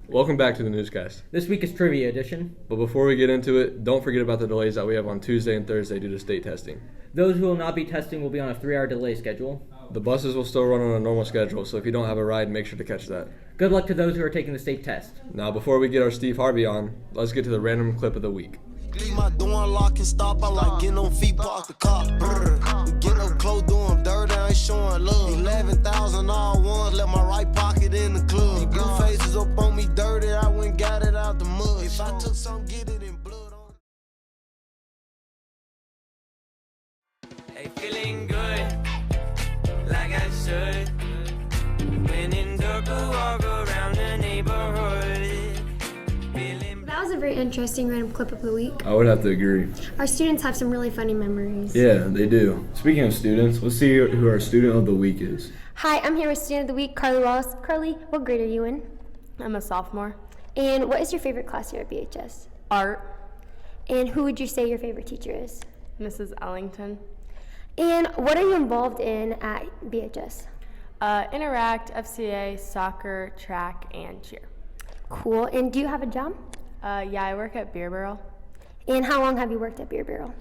Welcome back to the newscast. This week is Trivia Edition. But before we get into it, don't forget about the delays that we have on Tuesday and Thursday due to state testing. Those who will not be testing will be on a 3-hour delay schedule. The buses will still run on a normal schedule, so if you don't have a ride, make sure to catch that. Good luck to those who are taking the state test. Now, before we get our Steve Harvey on, let's get to the random clip of the week. Leave my door unlocked and stop. I like getting on feet, park the car. Get up close, doing dirty, I ain't showing love. 11,000 all ones, left my right pocket in the club. These blue faces up on me dirty, I went got it out the mud. If I took some, get it in blood on. Hey, feeling good, like I should. When in dark, walk around the neighborhood. That was a very interesting random clip of the week. I would have to agree. Our students have some really funny memories. Yeah, they do. Speaking of students, let's see who our student of the week is. Hi, I'm here with student of the week, Carly Wallace. Carly, what grade are you in? I'm a sophomore. And what is your favorite class here at BHS? Art. And who would you say your favorite teacher is? Mrs. Ellington. And what are you involved in at BHS? Interact, FCA, soccer, track, and cheer. Cool. And do you have a job? Yeah, I work at Beer Barrel. And how long have you worked at Beer Barrel?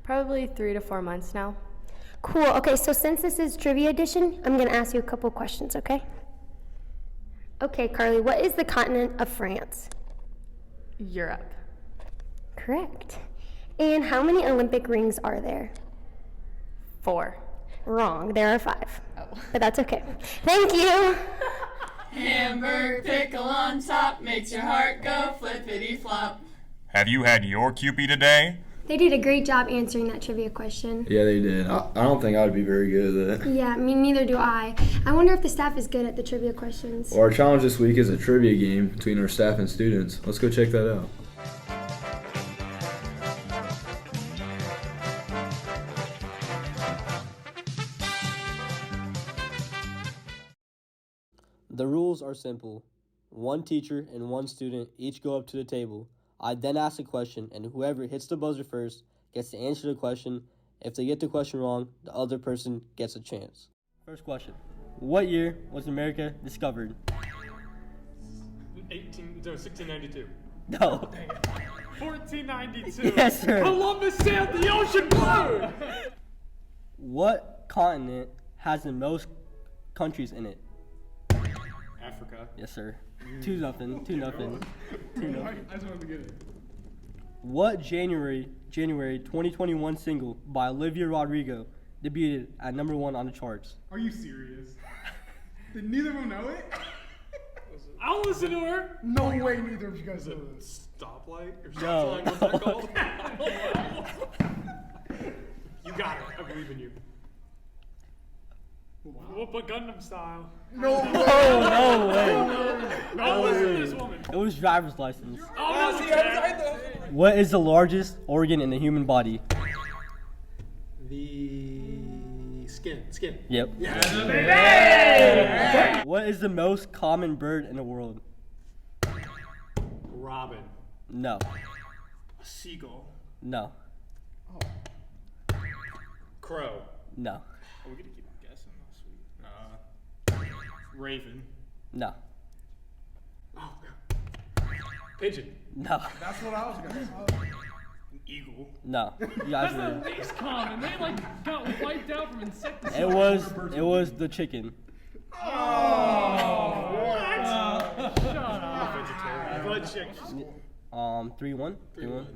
Probably 3 to 4 months now. Cool. Okay, so since this is Trivia Edition, I'm going to ask you a couple questions, okay? Okay, Carly, what is the continent of France? Europe. Correct. And how many Olympic rings are there? 4. Wrong. There are 5. Oh. But that's okay. Thank you. Hamburger pickle on top makes your heart go flippity flop. Have you had your Cupid today? They did a great job answering that trivia question. Yeah, they did. I don't think I would be very good at it. Yeah, me neither do I. I wonder if the staff is good at the trivia questions. Well, our challenge this week is a trivia game between our staff and students. Let's go check that out. The rules are simple. One teacher and one student each go up to the table. I then ask a question, and whoever hits the buzzer first gets to answer the question. If they get the question wrong, the other person gets a chance. First question. What year was America discovered? 1692. No. 1492. Yes, sir. Columbus sailed the ocean blue. What continent has the most countries in it? Africa. Yes, sir. 2-0. 2-0. I just wanted to get it. What January 2021 single by Olivia Rodrigo debuted at #1 on the charts? Are you serious? Did neither of them know it? I'll listen to her. No way neither of you guys know this. Stoplight? Or stop sign? What's that called? You got it. I believe in you. Whoop a Gundam style. No way. No way. No, listen to this woman. It was driver's license. Oh, see, What is the largest organ in the human body? The skin. Yep. Yeah. What is the most common bird in the world? Robin. No. A seagull. No. Oh. Crow. No. Oh, we get to keep guessing. Sweet. Raven. No. Oh. Pigeon. No. That's what I was gonna say. Eagle. No. You guys were. That's the least common. They got wiped out from insecticides. It was the chicken. Oh. What? Shut up. Vegetarian. Blood chicken. 3-1. 3-1.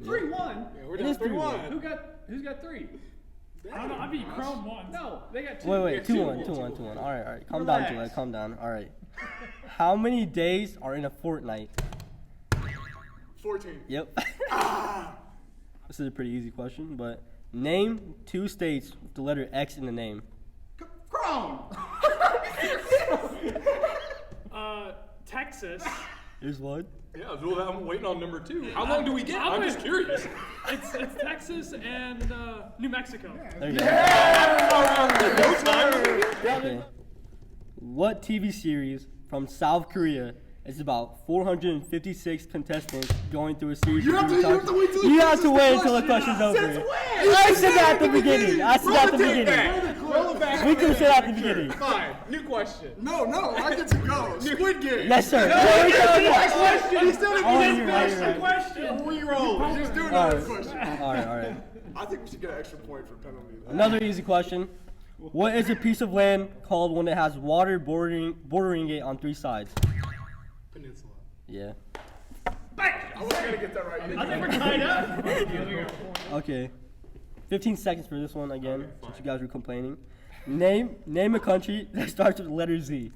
3-1. Yeah, we're down 3-1. Who's got 3? I don't know. I beat Chrome once. No, they got two. Wait, 2-1, 2-1. All right. Calm down, Juliet. Calm down. All right. How many days are in a fortnight? 14. Yep. This is a pretty easy question, but name 2 states with the letter X in the name. Chrome. Texas. Here's one. Yeah, well, I'm waiting on number 2. How long do we get? I'm just curious. It's Texas and New Mexico. There you go. Okay. What TV series from South Korea is about 456 contestants going through a series of have to wait until the question's over. I said that at the beginning. We could have said that at the beginning. Fine. New question. No, I get to go. Squid Game. Yes, sir. He still didn't finish the question. Reroll. Just do another question. All right. I think we should get an extra point for penalty. Another easy question. What is a piece of land called when it has water bordering it on 3 sides? Peninsula. Yeah. I was gonna get that right. I think we're tied up. Okay. 15 seconds for this one again, since you guys were complaining. Name a country that starts with the letter Z.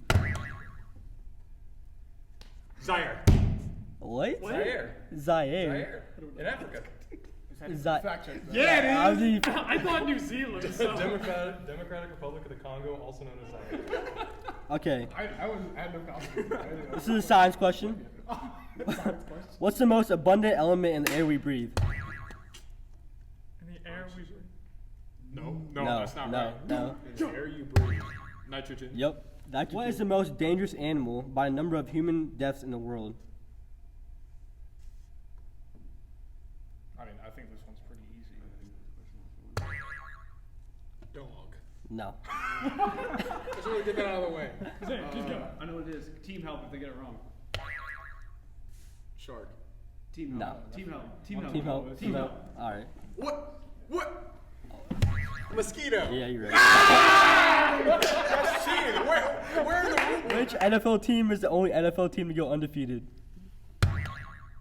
Zaire. What? Zaire. Zaire. In Africa. Fact check. Yeah, it is. I thought New Zealand. So. Democratic Republic of the Congo, also known as Zaire. Okay. I had no confidence. This is a science question. What's the most abundant element in the air we breathe? In the air we breathe. No, that's not right. No. The air you breathe. Nitrogen. Yep. What is the most dangerous animal by number of human deaths in the world? I mean, I think this one's pretty easy. Dog. No. Let's really get that out of the way. Just go. I know what it is. Team help if they get it wrong. Shark. Team No. help. Team help. Team help. Team help. Team help. All right. What? Mosquito. Yeah, you're right. That's cheating. Where are the rules? Which NFL team is the only NFL team to go undefeated?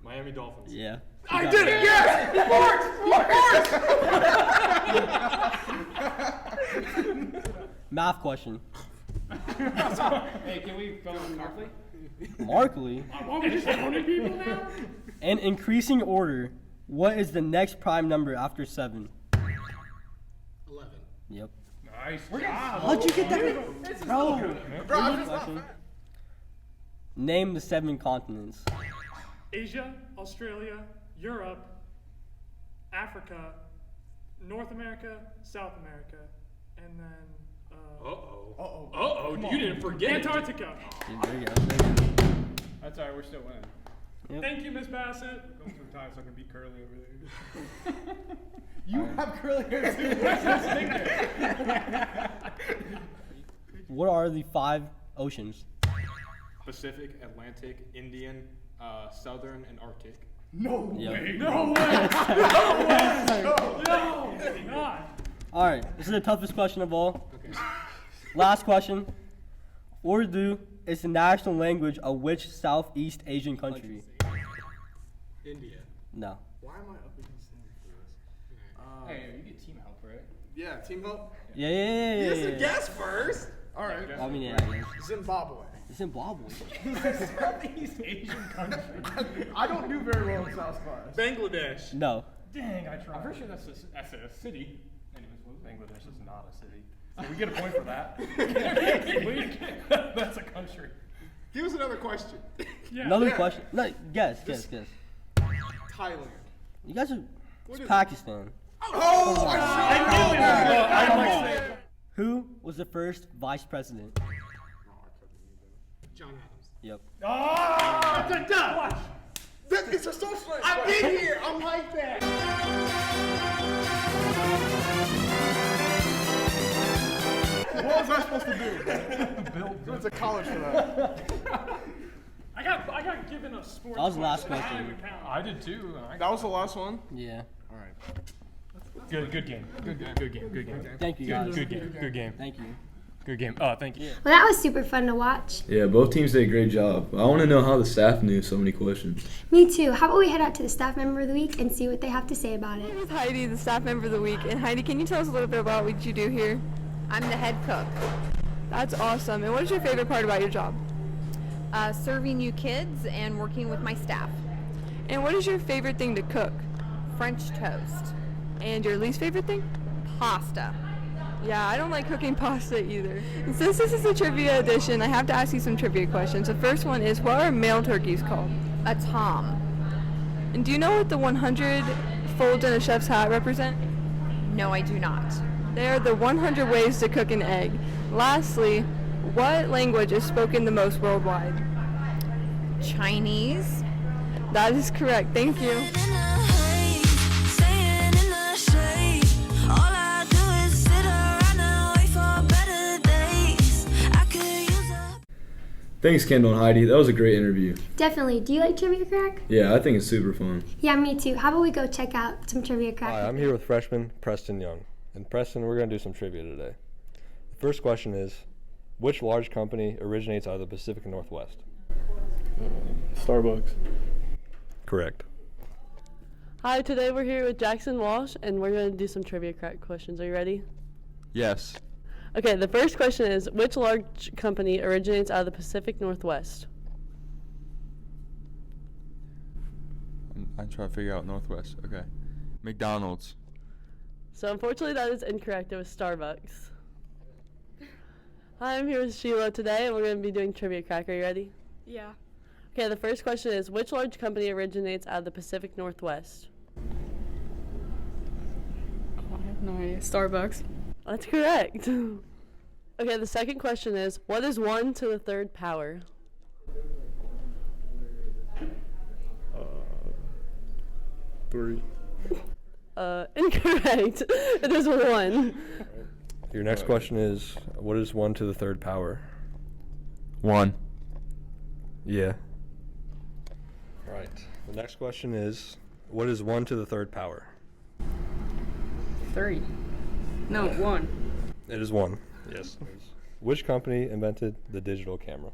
Miami Dolphins. Yeah. I did it! Yes! Sports! Math question. Hey, can we go on Markley? Markley? Why we just counting people now? In increasing order, what is the next prime number after 7? 11. Yep. Nice. How'd you get that? Bro. Name the 7 continents. Asia, Australia, Europe, Africa, North America, South America, and then You didn't forget Antarctica. There you go. That's alright, we're still winning. Yep. Thank you, Miss Bassett. Going through time so I can beat Curly over there. You have curly hair too. What are the 5 oceans? Pacific, Atlantic, Indian, Southern, and Arctic. No Yep. way. No way. No. God. All right, this is the toughest question of all. Okay. Last question. Urdu is the national language of which Southeast Asian country? India. No. Why am I up against them for this? Hey, you get team help, right? Yeah, team help. Yeah. Guess first. All right. I mean, yeah. Zimbabwe. Zimbabwe. Southeast Asian country. I don't do very well in South class. Bangladesh. No. Dang, I tried. I'm pretty sure that's a city. Anyways, Bangladesh is not a city. So we get a point for that. That's a country. Give us another question. Yeah. Another question. No, guess. Thailand. You guys are. What It's is Pakistan. Who was the first vice president? John Adams. Yep. It's a socialist. I've been here. I'm like that. What was I supposed to do? It's a college for that. I got given a sports. That was the last question. I did too. That was the last one. Yeah. All right. Good game. Good game. Thank you guys. Good game. Thank you. Good game. Oh, thank you. Well, that was super fun to watch. Yeah, both teams did a great job. I want to know how the staff knew so many questions. Me too. How about we head out to the staff member of the week and see what they have to say about My it? name is Heidi, the staff member of the week. And Heidi, can you tell us a little bit about what you do here? I'm the head cook. That's awesome. And what is your favorite part about your job? Serving you kids and working with my staff. And what is your favorite thing to cook? French toast. And your least favorite thing? Pasta. Yeah, I don't like cooking pasta either. And since this is a trivia edition, I have to ask you some trivia questions. The first one is, what are male turkeys called? A tom. And do you know what the 100 folds in a chef's hat represent? No, I do not. They are the 100 ways to cook an egg. Lastly, what language is spoken the most worldwide? Chinese. That is correct. Thank you. Thanks, Kendall and Heidi. That was a great interview. Definitely. Do you like Trivia Crack? Yeah, I think it's super fun. Yeah, me too. How about we go check out some Trivia Crack? Hi, I'm here with freshman Preston Young. And Preston, we're going to do some trivia today. The first question is, which large company originates out of the Pacific Northwest? Starbucks. Correct. Hi, today we're here with Jackson Walsh, and we're going to do some Trivia Crack questions. Are you ready? Yes. Okay, the first question is, which large company originates out of the Pacific Northwest? I'm trying to figure out Northwest. Okay. McDonald's. So unfortunately that is incorrect. It was Starbucks. Hi, I'm here with Sheila today, and we're going to be doing Trivia Crack. Are you ready? Yeah. Okay, the first question is, which large company originates out of the Pacific Northwest? Oh, I have no idea. Starbucks. That's correct. Okay, the second question is, what is 1 to the third power? 3. Incorrect. It is 1. Your next question is, what is 1 to the third power? 1. Yeah. Right. The next question is, what is 1 to the third power? 3. No, 1. It is 1. Yes. Which company invented the digital camera?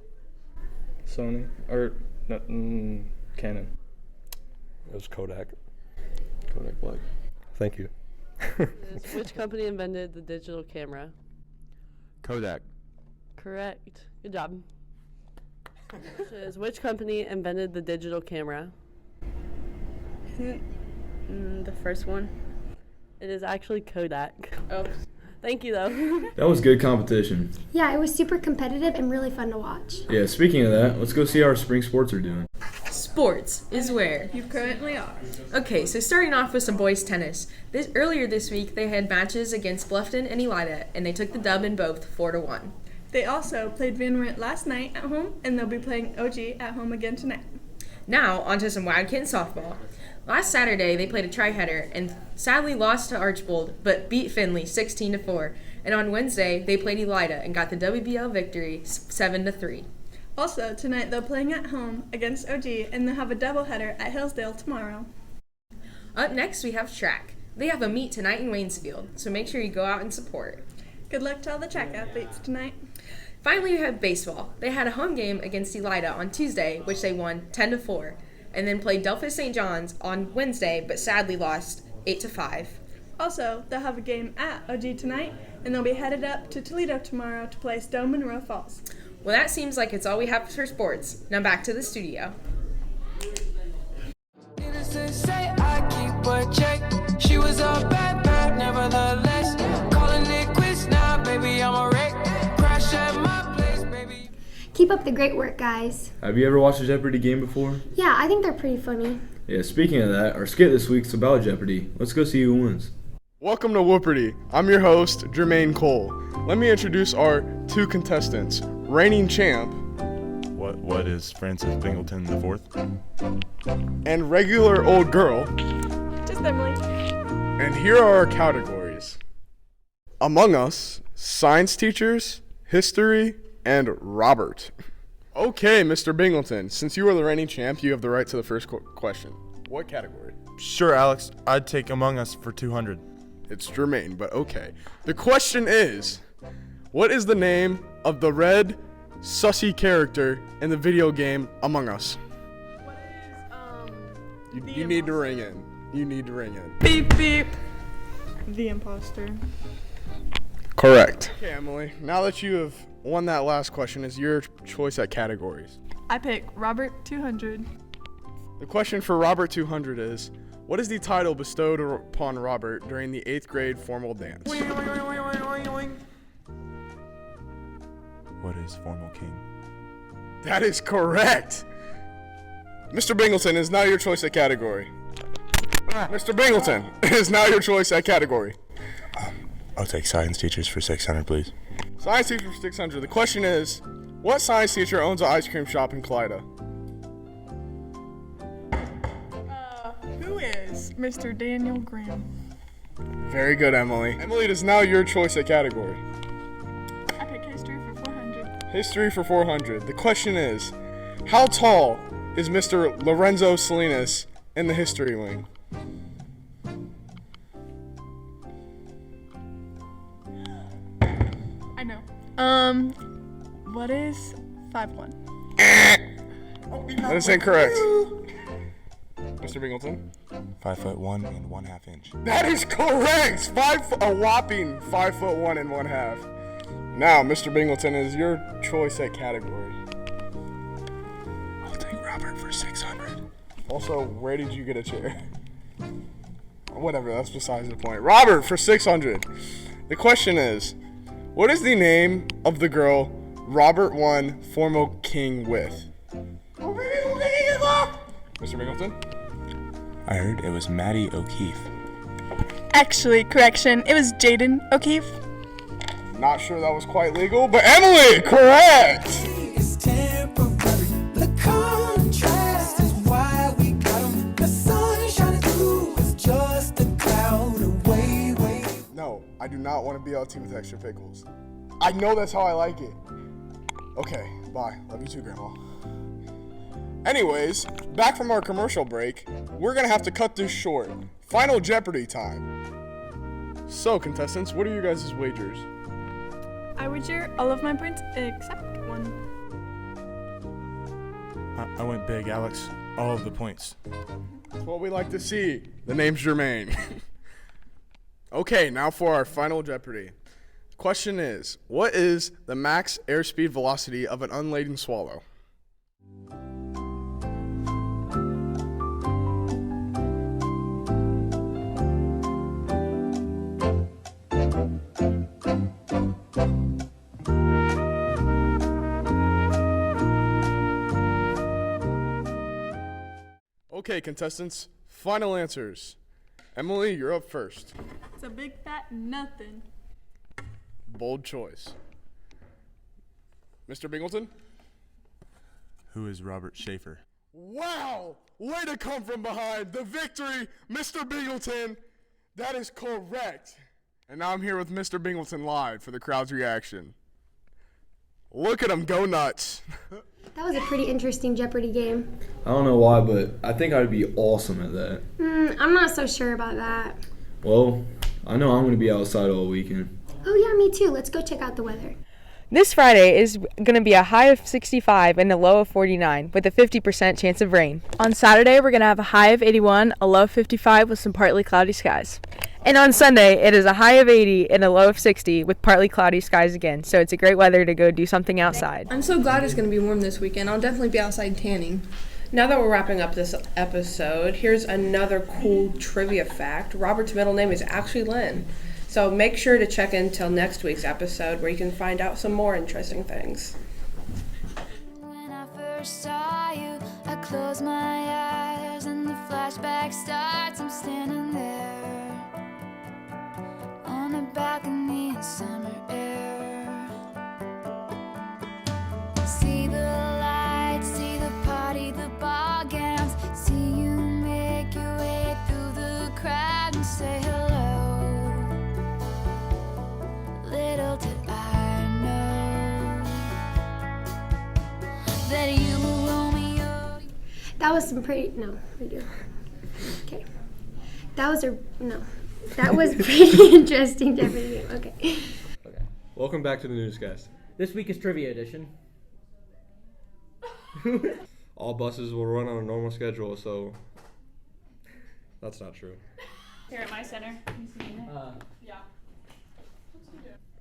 Sony. Or Canon. It was Kodak. Kodak Black. Thank you. Which company invented the digital camera? Kodak. Correct. Good job. Which company invented the digital camera? The first one. It is actually Kodak. Oh. Thank you, though. That was good competition. Yeah, it was super competitive and really fun to watch. Yeah, speaking of that, let's go see how our spring sports are doing. Sports is where You currently are. Okay, so starting off with some boys tennis. Earlier this week, they had matches against Bluffton and Elida, and they took the dub in both, 4-1. They also played Van Wert last night at home, and they'll be playing OG at home again tonight. Now, onto some Wildcat softball. Last Saturday, they played a tri-header and sadly lost to Archbold, but beat Findlay 16-4. And on Wednesday, they played Elida and got the WBL victory 7-3. Also, tonight they're playing at home against OG, and they'll have a doubleheader at Hillsdale tomorrow. Up next, we have track. They have a meet tonight in Waynesfield, so make sure you go out and support. Good luck to all the track athletes tonight. Finally, we have baseball. They had a home game against Elida on Tuesday, which they won 10-4, and then played Delphus St. John's on Wednesday, but sadly lost 8-5. Also, they'll have a game at OG tonight, and they'll be headed up to Toledo tomorrow to play Stone Monroe Falls. Well, that seems like it's all we have for sports. Now back to the studio. Say I keep a check. She was a bad, nevertheless. Calling it quits now, baby, I'm a wreck. Crash at my place, baby. Keep up the great work, guys. Have you ever watched a Jeopardy game before? Yeah, I think they're pretty funny. Yeah, speaking of that, our skit this week's about Jeopardy. Let's go see who wins. Welcome to Jeopardy. I'm your host, Jermaine Cole. Let me introduce our two contestants. Reigning champ. What is Francis Bingleton IV? And regular old girl. Just Emily. And here are our categories. Among Us, science teachers, history, and Robert. Okay, Mr. Bingleton, since you are the reigning champ, you have the right to the first question. What category? Sure, Alex. I'd take Among Us for 200. It's Jermaine, but okay. The question is, What is the name of the red, sussy character in the video game Among Us? You need to ring in. You need to ring in. Beep beep. The imposter. Correct. Okay, Emily. Now that you have won that last question, is your choice at categories. I pick Robert 200. The question for Robert 200 is, what is the title bestowed upon Robert during the 8th grade formal dance? What is formal king? That is correct. Mr. Bingleton is now your choice at category. Mr. Bingleton is now your choice at category. I'll take science teachers for 600, please. Science teacher for 600. The question is, what science teacher owns an ice cream shop in Clyda? Who is Mr. Daniel Graham? Very good, Emily. Emily, it is now your choice at category. I pick history for 400. History for 400. The question is, how tall is Mr. Lorenzo Salinas in the history wing? I know. What is 5'1"? That is incorrect. Mr. Bingleton? 5'1" and 1/2 inch. That is correct! A whopping 5'1" and 1/2. Now, Mr. Bingleton is your choice at category. I'll take Robert for 600. Also, where did you get a chair? Whatever, that's besides the point. Robert for 600. The question is, what is the name of the girl Robert won formal king with? Mr. Bingleton? I heard it was Maddie O'Keefe. Actually, correction, it was Jaden O'Keefe. Not sure that was quite legal, but Emily, correct! It's temporary. The contrast is why we got 'em. The sun shining through is just a cloud away. No, I do not want to BLT with extra pickles. I know that's how I like it. Okay, bye. Love you too, Grandma. Anyways, back from our commercial break, we're gonna have to cut this short. Final Jeopardy time. So, contestants, what are your guys' wagers? I wager all of my points except one. I went big, Alex. All of the points. That's what we like to see. The name's Jermaine. Okay, now for our Final Jeopardy. Question is, what is the max airspeed velocity of an unladen swallow? Okay, contestants, final answers. Emily, you're up first. It's a big fat nothing. Bold choice. Mr. Bingleton? Who is Robert Schaefer? Wow! Way to come from behind. The victory, Mr. Bingleton. That is correct. And now I'm here with Mr. Bingleton live for the crowd's reaction. Look at him go nuts. That was a pretty interesting Jeopardy game. I don't know why, but I think I'd be awesome at that. I'm not so sure about that. Well, I know I'm going to be outside all weekend. Oh yeah, me too. Let's go check out the weather. This Friday is going to be a high of 65 and a low of 49 with a 50% chance of rain. On Saturday, we're going to have a high of 81, a low of 55 with some partly cloudy skies. And on Sunday, it is a high of 80 and a low of 60 with partly cloudy skies again. So it's a great weather to go do something outside. I'm so glad it's going to be warm this weekend. I'll definitely be outside tanning. Now that we're wrapping up this episode, here's another cool trivia fact. Robert's middle name is actually Lynn. So make sure to check in till next week's episode where you can find out some more interesting things. When I first saw you, I closed my eyes and the flashback starts. I'm standing there on a balcony in summer air. See the lights, see the party, the ball gowns. See you make your way through the crowd and say hello. Little did I know that you were Romeo. That was some pretty, no, redo. Okay. That was pretty interesting Jeopardy game. Okay. Welcome back to the newscast. This week is Trivia Edition. All buses will run on a normal schedule, so that's not true. Here at my center. You seeing it? Yeah.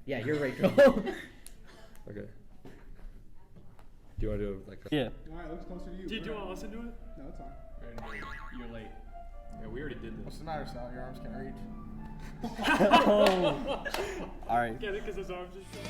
Yeah, you're Rachel. Okay. Do you want to do it like that? Yeah. Alright, looks closer to you. Do you want to listen to it? No, it's fine. You're late. Yeah, we already did What's this. the matter, Sal? Your arms can't reach. All right. Yeah, because his arms are short.